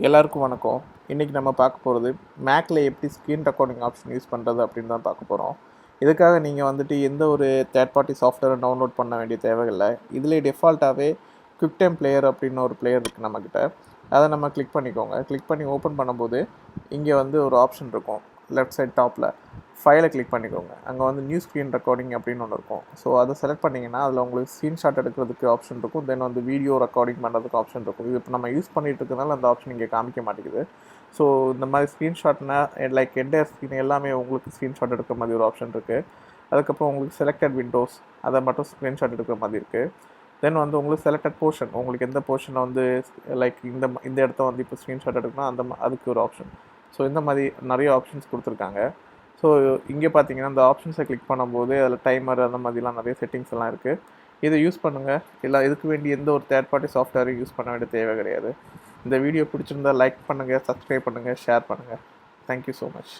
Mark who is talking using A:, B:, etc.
A: எல்லாருக்கும் வணக்கம். இன்றைக்கி நம்ம பார்க்க போகிறது மேக்கில் எப்படி ஸ்க்ரீன் ரெக்கார்டிங் ஆப்ஷன் யூஸ் பண்ணுறது அப்படின்னு தான் பார்க்க போகிறோம். இதுக்காக நீங்கள் வந்துட்டு எந்த ஒரு தேர்ட் பார்ட்டி சாஃப்ட்வேரை டவுன்லோட் பண்ண வேண்டிய தேவையில்லை. இதில் டெஃபால்ட்டாகவே குவிக் டைம் பிளேயர் அப்படின்னு ஒரு பிளேயர் இருக்குது நம்மக்கிட்ட. அதை நம்ம கிளிக் பண்ணிக்கோங்க. கிளிக் பண்ணி ஓப்பன் பண்ணும்போது இங்கே வந்து ஒரு ஆப்ஷன் இருக்கும் லெஃப்ட் சைட் டாப்பில். ஃபைலை கிளிக் பண்ணிக்கோங்க. அங்கே வந்து நியூ ஸ்க்ரீன் ரெக்கார்டிங் அப்படின்னு ஒன்று இருக்கும். ஸோ அதை செலக்ட் பண்ணிங்கன்னா அதில் உங்களுக்கு ஸ்க்ரீன்ஷாட் எடுக்கிறதுக்கு ஆப்ஷன் இருக்கும். தென் வந்து வீடியோ ரெக்கார்டிங் பண்ணுறதுக்கு ஆப்ஷன் இருக்கும். இது இப்போ நம்ம யூஸ் பண்ணிட்டு இருக்கனால அந்த ஆப்ஷன் இங்கே காமிக்க மாட்டேங்குது. ஸோ இந்த மாதிரி ஸ்க்ரீன்ஷாட்னா லைக் என்டையர் ஸ்க்ரீன் எல்லாமே உங்களுக்கு ஸ்க்ரீன்ஷாட் எடுக்கிற மாதிரி ஒரு ஆப்ஷன் இருக்குது. அதுக்கப்புறம் உங்களுக்கு செலக்டட் விண்டோஸ் அதை மட்டும் ஸ்க்ரீன்ஷாட் எடுக்கிற மாதிரி இருக்குது. தென் வந்து உங்களுக்கு செலக்டட் போர்ஷன், உங்களுக்கு எந்த போர்ஷனை வந்து லைக் இந்த இடத்த வந்து இப்போ ஸ்க்ரீன்ஷாட் எடுக்கணும் அதுக்கு ஒரு ஆப்ஷன். ஸோ இந்த மாதிரி நிறைய ஆப்ஷன்ஸ் கொடுத்துருக்காங்க. ஸோ இங்கே பார்த்தீங்கன்னா இந்த ஆப்ஷன்ஸை கிளிக் பண்ணும்போது அதில் டைமர் அந்த மாதிரிலாம் நிறைய செட்டிங்ஸ் எல்லாம் இருக்குது. இதை யூஸ் பண்ணுங்கள். இல்லை இதுக்கு வேண்டி எந்த ஒரு தேர்ட் பார்ட்டி சாஃப்ட்வேரையும் யூஸ் பண்ண வேண்டிய தேவை கிடையாது. இந்த வீடியோ பிடிச்சிருந்தா லைக் பண்ணுங்கள், சப்ஸ்கிரைப் பண்ணுங்கள், ஷேர் பண்ணுங்கள். Thank you so much.